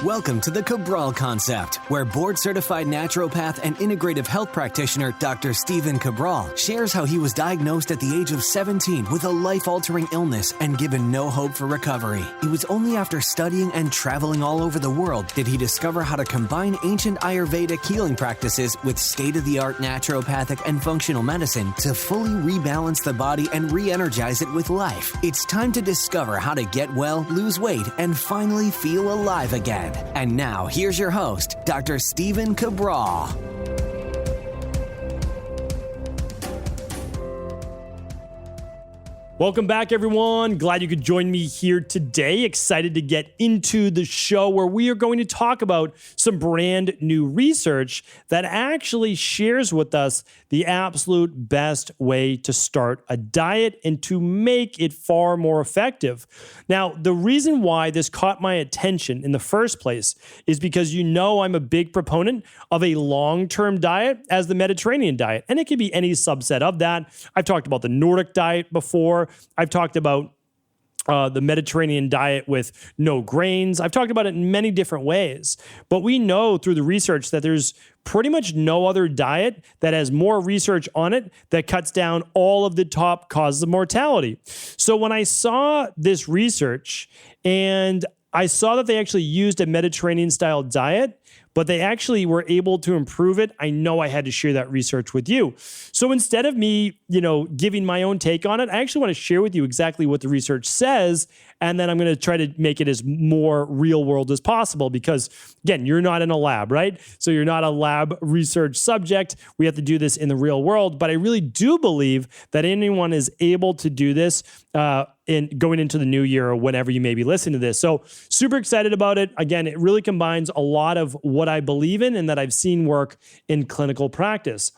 Welcome to the Cabral Concept, where board-certified naturopath and integrative health practitioner Dr. Stephen Cabral shares how he was diagnosed at the age of 17 with a life-altering illness and given no hope for recovery. It was only after studying and traveling all over the world did he discover how to combine ancient Ayurvedic healing practices with state-of-the-art naturopathic and functional medicine to fully rebalance the body and re-energize it with life. It's time to discover how to get well, lose weight, and finally feel alive again. And now, here's your host, Dr. Stephen Cabral. Welcome back, everyone. Glad you could join me here today. Excited to get into the show where we are going to talk about some brand new research that actually shares with us the absolute best way to start a diet and to make it far more effective. Now, the reason why this caught my attention in the first place is because you know I'm a big proponent of a long-term diet as the Mediterranean diet, and it can be any subset of that. I've talked about the Nordic diet before. I've talked about the Mediterranean diet with no grains. I've talked about it in many different ways. But we know through the research that there's pretty much no other diet that has more research on it that cuts down all of the top causes of mortality. So when I saw this research and I saw that they actually used a Mediterranean-style diet, but they actually were able to improve it, I know I had to share that research with you. So instead of me, giving my own take on it, I actually want to share with you exactly what the research says, and then I'm going to try to make it as more real world as possible because, again, you're not in a lab, right? So you're not a lab research subject. We have to do this in the real world, but I really do believe that anyone is able to do this in going into the new year or whenever you may be listening to this. So super excited about it. Again, it really combines a lot of what I believe in and that I've seen work in clinical practice.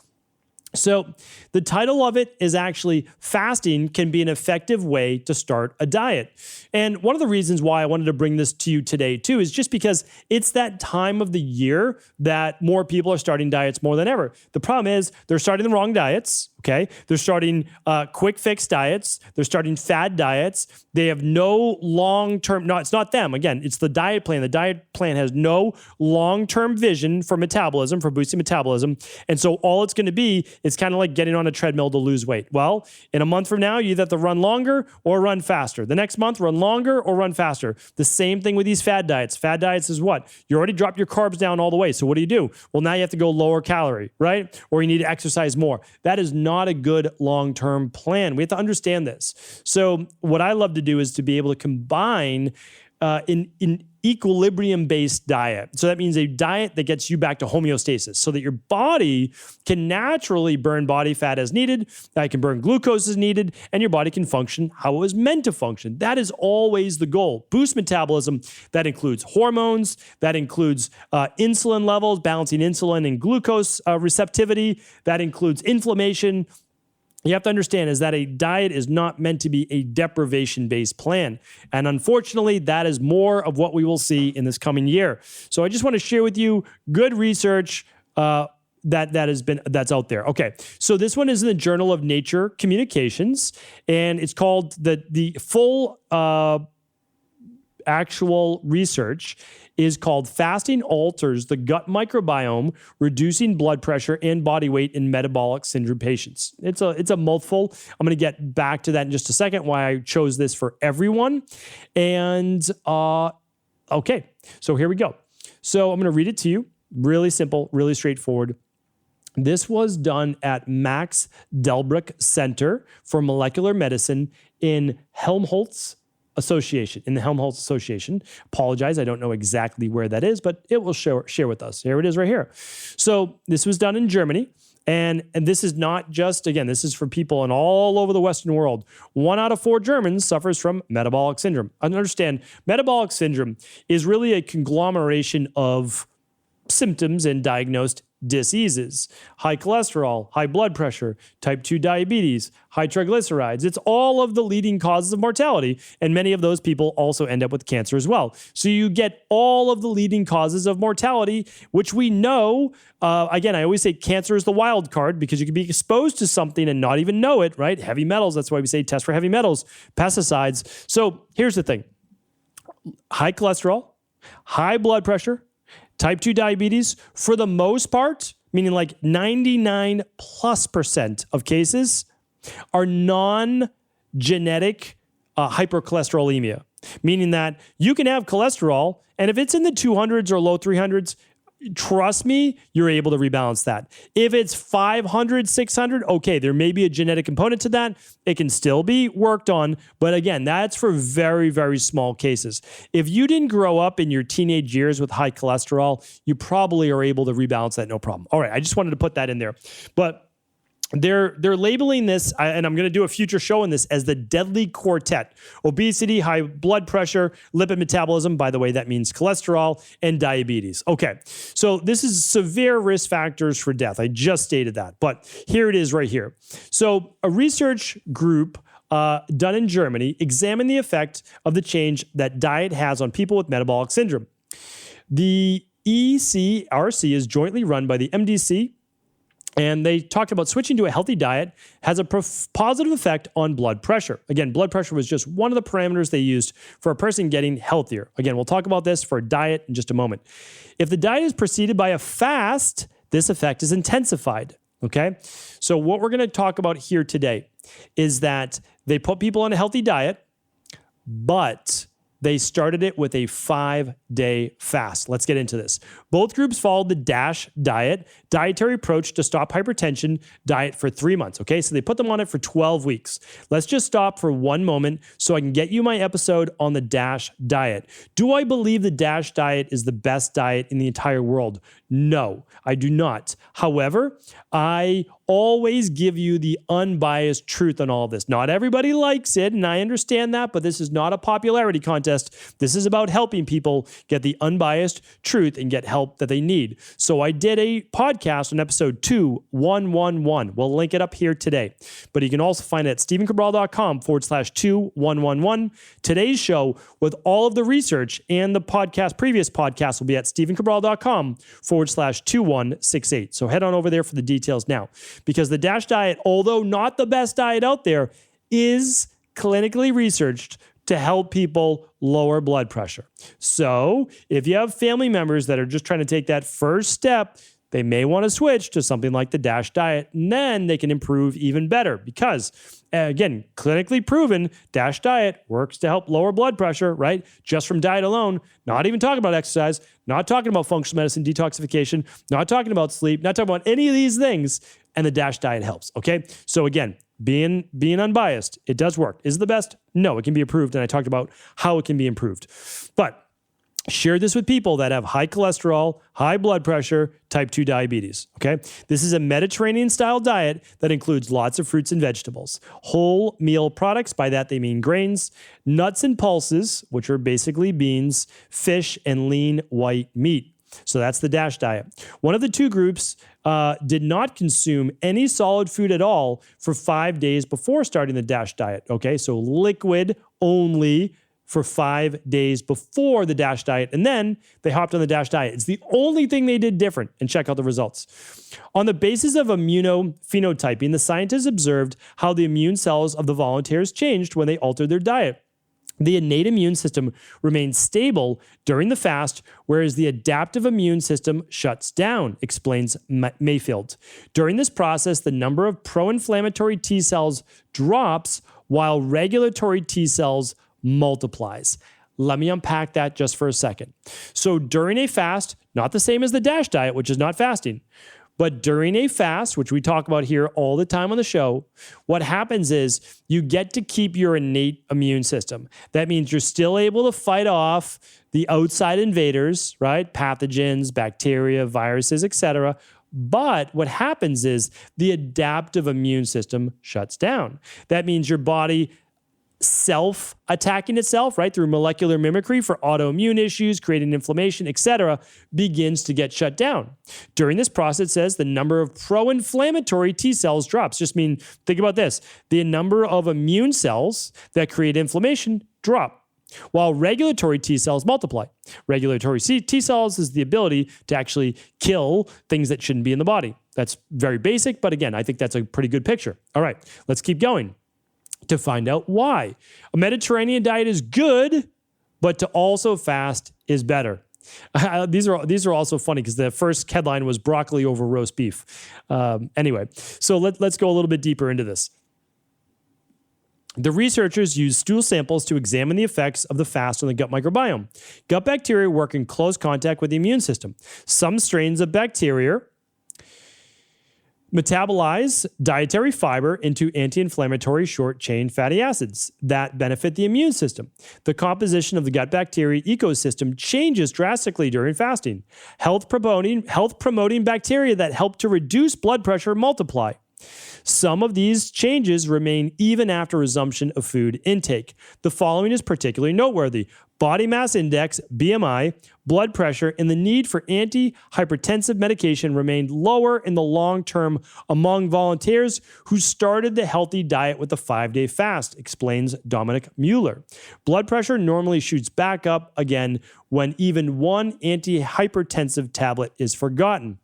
So the title of it is actually Fasting Can Be an Effective Way to Start a Diet. And one of the reasons why I wanted to bring this to you today too is just because it's that time of the year that more people are starting diets more than ever. The problem is they're starting the wrong diets, okay? They're starting quick fix diets. They're starting fad diets. They have no long-term, no, it's not them. Again, it's the diet plan. The diet plan has no long-term vision for metabolism, for boosting metabolism. And so all it's going to be, it's kind of like getting on a treadmill to lose weight. Well, in a month from now, you either have to run longer or run faster. The next month, run longer or run faster. The same thing with these fad diets. Fad diets is what? You already dropped your carbs down all the way. So what do? Well, now you have to go lower calorie, right? Or you need to exercise more. That is not a good long-term plan. We have to understand this. So what I love to do is to be able to combine in equilibrium-based diet. So that means a diet that gets you back to homeostasis so that your body can naturally burn body fat as needed, that it can burn glucose as needed, and your body can function how it was meant to function. That is always the goal. Boost metabolism, that includes hormones, that includes insulin levels, balancing insulin and glucose receptivity, that includes inflammation. You have to understand is that a diet is not meant to be a deprivation-based plan. And unfortunately, that is more of what we will see in this coming year. So I just want to share with you good research that's out there. Okay, so this one is in the Journal of Nature Communications, and it's called the full actual research is called Fasting Alters the Gut Microbiome, Reducing Blood Pressure and Body Weight in Metabolic Syndrome Patients. It's a mouthful. I'm going to get back to that in just a second, why I chose this for everyone. And okay, so here we go. So I'm going to read it to you. Really simple, really straightforward. This was done at Max Delbruck Center for Molecular Medicine in Helmholtz, in the Helmholtz Association. Apologize, I don't know exactly where that is, but it will share with us. Here it is right here. So this was done in Germany. And this is not just, again, this is for people in all over the Western world. 1 out of 4 Germans suffers from metabolic syndrome. Understand, metabolic syndrome is really a conglomeration of symptoms and diagnosed diseases: high cholesterol, high blood pressure, type 2 diabetes, high triglycerides. It's all of the leading causes of mortality, and many of those people also end up with cancer as well. So you get all of the leading causes of mortality, which we know, again, I always say cancer is the wild card because you can be exposed to something and not even know it, right? Heavy metals, that's why we say test for heavy metals, pesticides. So here's the thing: high cholesterol, high blood pressure, type 2 diabetes, for the most part, meaning like 99+% of cases, are non-genetic hypercholesterolemia, meaning that you can have cholesterol, and if it's in the 200s or low 300s, trust me, you're able to rebalance that. If it's 500, 600, okay, there may be a genetic component to that. It can still be worked on. But again, that's for very, very small cases. If you didn't grow up in your teenage years with high cholesterol, you probably are able to rebalance that, no problem. All right, I just wanted to put that in there. But they're labeling this, and I'm going to do a future show on this, as the deadly quartet: obesity, high blood pressure, lipid metabolism. By the way, that means cholesterol, and diabetes. Okay, so this is severe risk factors for death. I just stated that, but here it is right here. So a research group done in Germany examined the effect of the change that diet has on people with metabolic syndrome. The ECRC is jointly run by the MDC, and they talked about switching to a healthy diet has a positive effect on blood pressure. Again, blood pressure was just one of the parameters they used for a person getting healthier. Again, we'll talk about this for diet in just a moment. If the diet is preceded by a fast, this effect is intensified. Okay? So what we're going to talk about here today is that they put people on a healthy diet, but they started it with a 5-day fast. Let's get into this. Both groups followed the DASH diet, dietary approach to stop hypertension diet, for 3 months. Okay, so they put them on it for 12 weeks. Let's just stop for one moment so I can get you my episode on the DASH diet. Do I believe the DASH diet is the best diet in the entire world? No, I do not. However, I always give you the unbiased truth on all of this. Not everybody likes it, and I understand that, but this is not a popularity contest. This is about helping people get the unbiased truth and get help that they need. So I did a podcast on episode 2111. We'll link it up here today, but you can also find it at stephencabral.com/2111. Today's show with all of the research and the previous podcast will be at stephencabral.com/2168. So head on over there for the details now, because the DASH diet, although not the best diet out there, is clinically researched to help people lower blood pressure. So if you have family members that are just trying to take that first step, they may want to switch to something like the DASH diet, and then they can improve even better because, again, clinically proven, DASH diet works to help lower blood pressure, right? Just from diet alone, not even talking about exercise, not talking about functional medicine, detoxification, not talking about sleep, not talking about any of these things, and the DASH diet helps, okay? So again, being unbiased, it does work. Is it the best? No, it can be improved, and I talked about how it can be improved. But share this with people that have high cholesterol, high blood pressure, type 2 diabetes, okay? This is a Mediterranean-style diet that includes lots of fruits and vegetables, whole meal products, by that they mean grains, nuts and pulses, which are basically beans, fish, and lean white meat. So that's the DASH diet. One of the two groups did not consume any solid food at all for 5 days before starting the DASH diet, okay? So liquid only for 5 days before the DASH diet, and then they hopped on the DASH diet. It's the only thing they did different, and check out the results. On the basis of immunophenotyping, the scientists observed how the immune cells of the volunteers changed when they altered their diet. The innate immune system remains stable during the fast, whereas the adaptive immune system shuts down, explains Mayfield. During this process, the number of pro-inflammatory T cells drops while regulatory T cells multiplies. Let me unpack that just for a second. So during a fast, not the same as the DASH diet, which is not fasting, but during a fast, which we talk about here all the time on the show, what happens is you get to keep your innate immune system. That means you're still able to fight off the outside invaders, right? Pathogens, bacteria, viruses, etc. But what happens is the adaptive immune system shuts down. That means your body self-attacking itself, right, through molecular mimicry for autoimmune issues, creating inflammation, etc., begins to get shut down. During this process, it says the number of pro-inflammatory T cells drops. Think about this. The number of immune cells that create inflammation drop, while regulatory T cells multiply. Regulatory T cells is the ability to actually kill things that shouldn't be in the body. That's very basic, but again, I think that's a pretty good picture. All right, let's keep going to find out why. A Mediterranean diet is good, but to also fast is better. These are also funny because the first headline was broccoli over roast beef. Anyway, so let's go a little bit deeper into this. The researchers used stool samples to examine the effects of the fast on the gut microbiome. Gut bacteria work in close contact with the immune system. Some strains of bacteria metabolize dietary fiber into anti-inflammatory short-chain fatty acids that benefit the immune system. The composition of the gut bacteria ecosystem changes drastically during fasting. Health-promoting bacteria that help to reduce blood pressure multiply. Some of these changes remain even after resumption of food intake. The following is particularly noteworthy: body mass index, BMI, blood pressure, and the need for antihypertensive medication remained lower in the long term among volunteers who started the healthy diet with the 5-day fast, explains Dominic Mueller. Blood pressure normally shoots back up again when even one antihypertensive tablet is forgotten.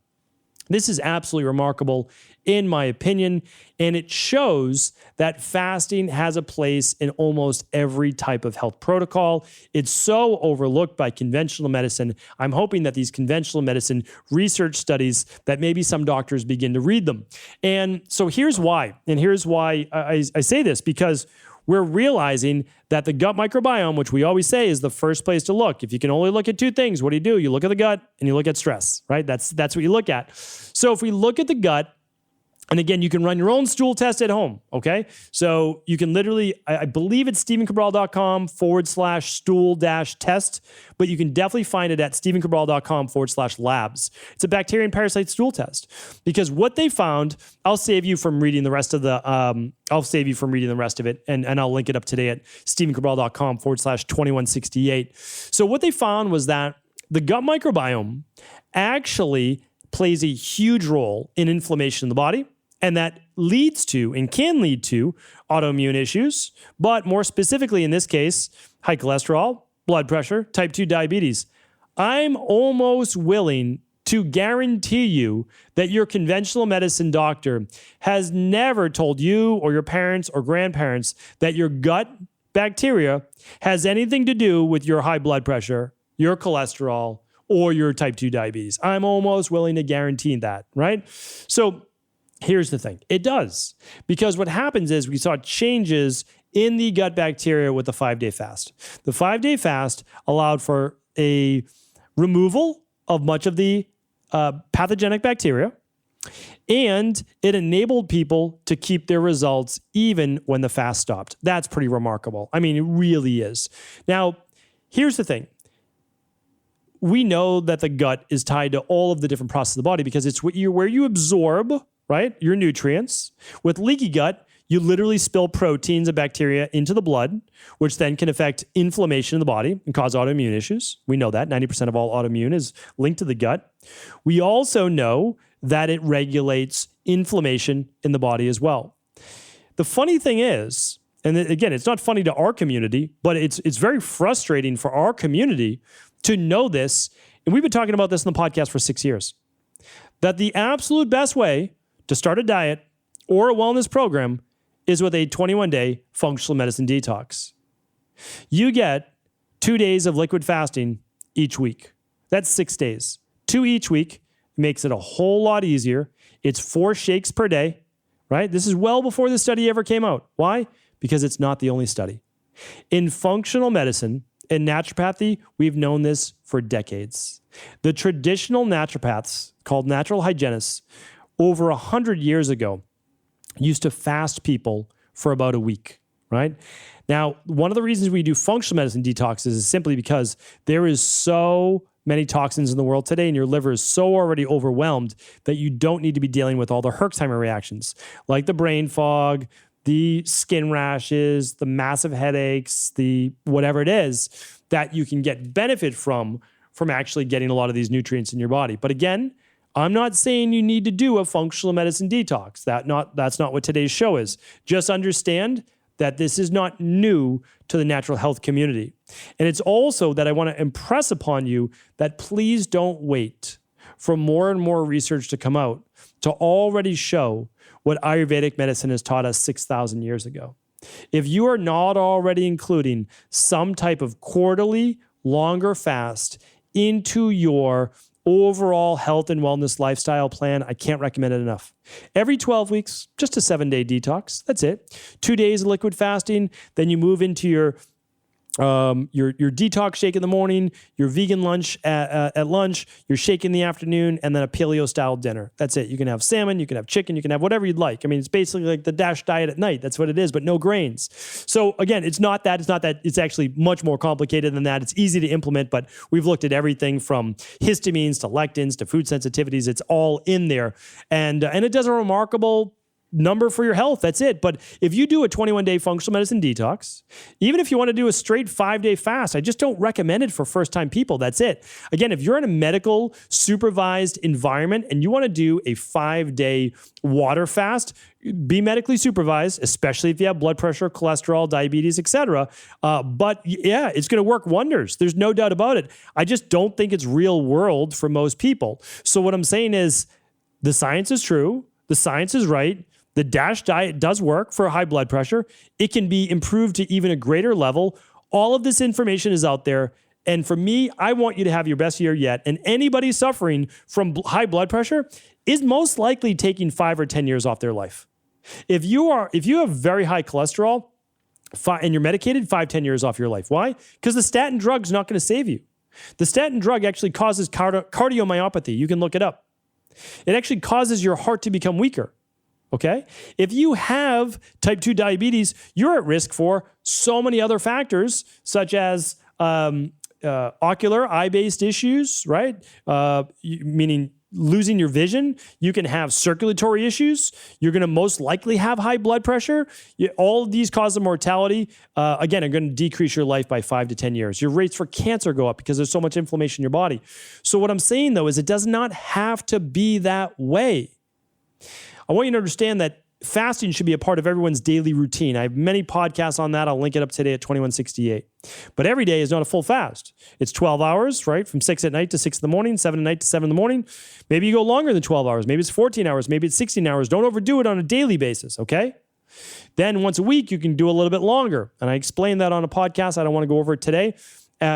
This is absolutely remarkable, in my opinion, and it shows that fasting has a place in almost every type of health protocol. It's so overlooked by conventional medicine. I'm hoping that these conventional medicine research studies, that maybe some doctors begin to read them. And so here's why. And here's why I say this, because we're realizing that the gut microbiome, which we always say is the first place to look. If you can only look at two things, what do? You look at the gut and you look at stress, right? That's what you look at. So if we look at the gut, and again, you can run your own stool test at home, okay? So you can literally, I believe it's stephencabral.com/stool-test, but you can definitely find it at stephencabral.com/labs. It's a bacteria and parasite stool test, because what they found, I'll save you from reading the rest of it, and I'll link it up today at stephencabral.com/2168. So what they found was that the gut microbiome actually plays a huge role in inflammation in the body, and that leads to and can lead to autoimmune issues, but more specifically in this case, high cholesterol, blood pressure, type 2 diabetes. I'm almost willing to guarantee you that your conventional medicine doctor has never told you or your parents or grandparents that your gut bacteria has anything to do with your high blood pressure, your cholesterol, or your type 2 diabetes. I'm almost willing to guarantee that, right? So here's the thing. It does. Because what happens is we saw changes in the gut bacteria with the 5-day fast. The 5-day fast allowed for a removal of much of the pathogenic bacteria, and it enabled people to keep their results even when the fast stopped. That's pretty remarkable. I mean, it really is. Now, here's the thing. We know that the gut is tied to all of the different processes of the body because it's where you absorb, right, your nutrients. With leaky gut, you literally spill proteins and bacteria into the blood, which then can affect inflammation in the body and cause autoimmune issues. We know that 90% of all autoimmune is linked to the gut. We also know that it regulates inflammation in the body as well. The funny thing is, and again, it's not funny to our community, but it's very frustrating for our community to know this, and we've been talking about this in the podcast for 6 years, that the absolute best way to start a diet or a wellness program is with a 21-day functional medicine detox. You get 2 days of liquid fasting each week. That's 6 days. 2 each week makes it a whole lot easier. It's 4 shakes per day, right? This is well before the study ever came out. Why? Because it's not the only study. In functional medicine, in naturopathy, we've known this for decades. The traditional naturopaths, called natural hygienists, over 100 years ago, used to fast people for about a week, right? Now, one of the reasons we do functional medicine detoxes is simply because there is so many toxins in the world today, and your liver is so already overwhelmed that you don't need to be dealing with all the Herxheimer reactions, like the brain fog, the skin rashes, the massive headaches, the whatever it is that you can get benefit from actually getting a lot of these nutrients in your body. But again, I'm not saying you need to do a functional medicine detox. That's not what today's show is. Just understand that this is not new to the natural health community. And it's also that I want to impress upon you that please don't wait for more and more research to come out to already show what Ayurvedic medicine has taught us 6,000 years ago. If you are not already including some type of quarterly, longer fast into your overall health and wellness lifestyle plan, I can't recommend it enough. Every 12 weeks, just a 7-day detox. That's it. 2 days of liquid fasting. Then you move into your detox shake in the morning, your vegan lunch at lunch, your shake in the afternoon, and then a paleo style dinner. That's it. You can have salmon, you can have chicken, you can have whatever you'd like. I mean, it's basically like the DASH diet at night. That's what it is, but no grains. So again, it's not that. It's actually much more complicated than that. It's easy to implement, but we've looked at everything from histamines to lectins to food sensitivities. It's all in there, and it does a remarkable number for your health. That's it. But if you do a 21-day functional medicine detox, even if you want to do a straight 5-day fast, I just don't recommend it for first-time people. That's it. Again, if you're in a medical supervised environment and you want to do a 5-day water fast, be medically supervised, especially if you have blood pressure, cholesterol, diabetes, etc. But yeah, it's going to work wonders. There's no doubt about it. I just don't think it's real world for most people. So what I'm saying is the science is true. The science is right. The DASH diet does work for high blood pressure. It can be improved to even a greater level. All of this information is out there. And for me, I want you to have your best year yet. And anybody suffering from high blood pressure is most likely taking 5 or 10 years off their life. If you have very high cholesterol and you're medicated, 5-10 years off your life. Why? Because the statin drug's not going to save you. The statin drug actually causes cardiomyopathy. You can look it up. It actually causes your heart to become weaker. Okay? If you have type 2 diabetes, you're at risk for so many other factors, such as ocular, eye-based issues, right? Meaning losing your vision. You can have circulatory issues. You're going to most likely have high blood pressure. All of these causes of mortality, again, are going to decrease your life by 5 to 10 years. Your rates for cancer go up because there's so much inflammation in your body. So what I'm saying, though, is it does not have to be that way. I want you to understand that fasting should be a part of everyone's daily routine. I have many podcasts on that. I'll link it up today at 2168. But every day is not a full fast. It's 12 hours, right? From 6 at night to 6 in the morning, 7 at night to 7 in the morning. Maybe you go longer than 12 hours. Maybe it's 14 hours. Maybe it's 16 hours. Don't overdo it on a daily basis, okay? Then once a week, you can do a little bit longer. And I explained that on a podcast. I don't want to go over it today.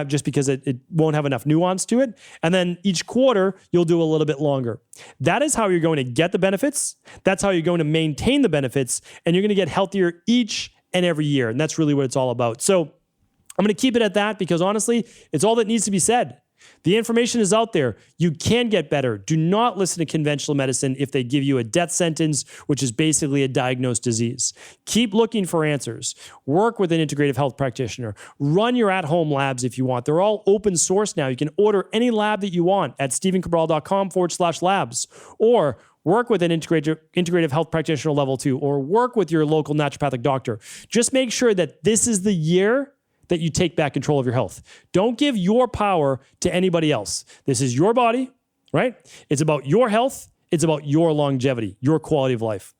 Just because it won't have enough nuance to it. And then each quarter, you'll do a little bit longer. That is how you're going to get the benefits. That's how you're going to maintain the benefits. And you're going to get healthier each and every year. And that's really what it's all about. So I'm going to keep it at that because honestly, it's all that needs to be said. The information is out there. You can get better. Do not listen to conventional medicine if they give you a death sentence, which is basically a diagnosed disease. Keep looking for answers. Work with an integrative health practitioner. Run your at-home labs if you want. They're all open source now. You can order any lab that you want at stevencabral.com/labs or work with an integrative health practitioner level 2 or work with your local naturopathic doctor. Just make sure that this is the year that you take back control of your health. Don't give your power to anybody else. This is your body, right? It's about your health. It's about your longevity, your quality of life.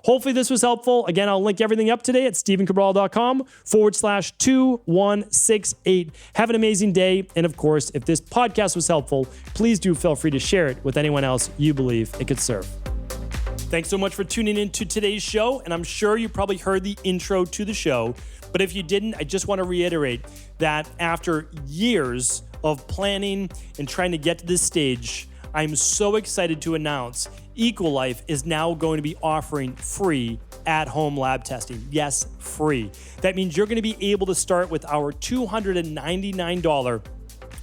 Hopefully this was helpful. Again, I'll link everything up today at stevencabral.com/2168. Have an amazing day. And of course, if this podcast was helpful, please do feel free to share it with anyone else you believe it could serve. Thanks so much for tuning in to today's show. And I'm sure you probably heard the intro to the show. But if you didn't, I just want to reiterate that after years of planning and trying to get to this stage, I'm so excited to announce Equilife is now going to be offering free at-home lab testing. Yes, free. That means you're going to be able to start with our $299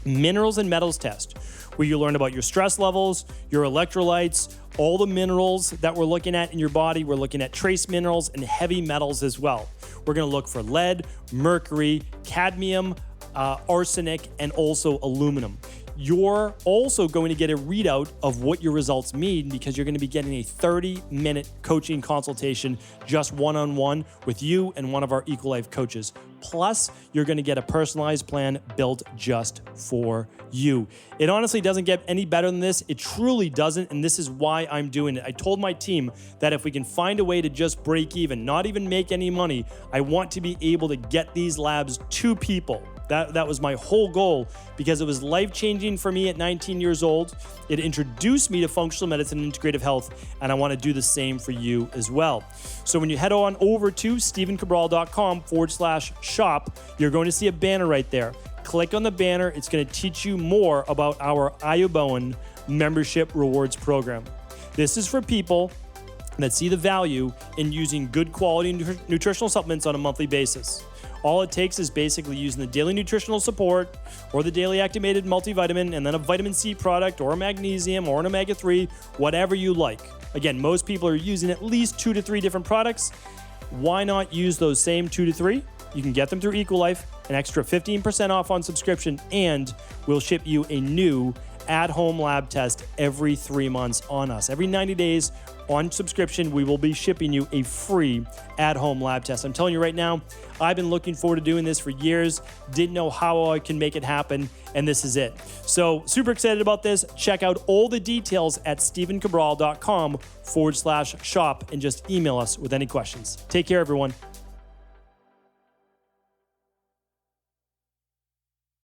minerals and metals test, where you learn about your stress levels, your electrolytes, all the minerals that we're looking at in your body. We're looking at trace minerals and heavy metals as well. We're going to look for lead, mercury, cadmium, arsenic, and also aluminum. You're also going to get a readout of what your results mean because you're going to be getting a 30-minute coaching consultation, just one-on-one with you and one of our Equilife coaches. Plus, you're going to get a personalized plan built just for you. It honestly doesn't get any better than this. It truly doesn't, and this is why I'm doing it. I told my team that if we can find a way to just break even, not even make any money, I want to be able to get these labs to people. That was my whole goal, because it was life-changing for me at 19 years old. It introduced me to functional medicine and integrative health, and I want to do the same for you as well. So when you head on over to stevencabral.com/shop, you're going to see a banner right there. Click on the banner. It's going to teach you more about our iBone membership rewards program. This is for people that see the value in using good quality nutritional supplements on a monthly basis. All it takes is basically using the daily nutritional support or the daily activated multivitamin and then a vitamin C product or a magnesium or an omega-3, whatever you like. Again, most people are using at least 2 to 3 different products. Why not use those same 2 to 3? You can get them through Equalife, an extra 15% off on subscription, and we'll ship you a new at-home lab test every 3 months on us. Every 90 days on subscription, we will be shipping you a free at-home lab test. I'm telling you right now, I've been looking forward to doing this for years, didn't know how I can make it happen, and this is it. So super excited about this. Check out all the details at stevencabral.com/shop and just email us with any questions. Take care, everyone.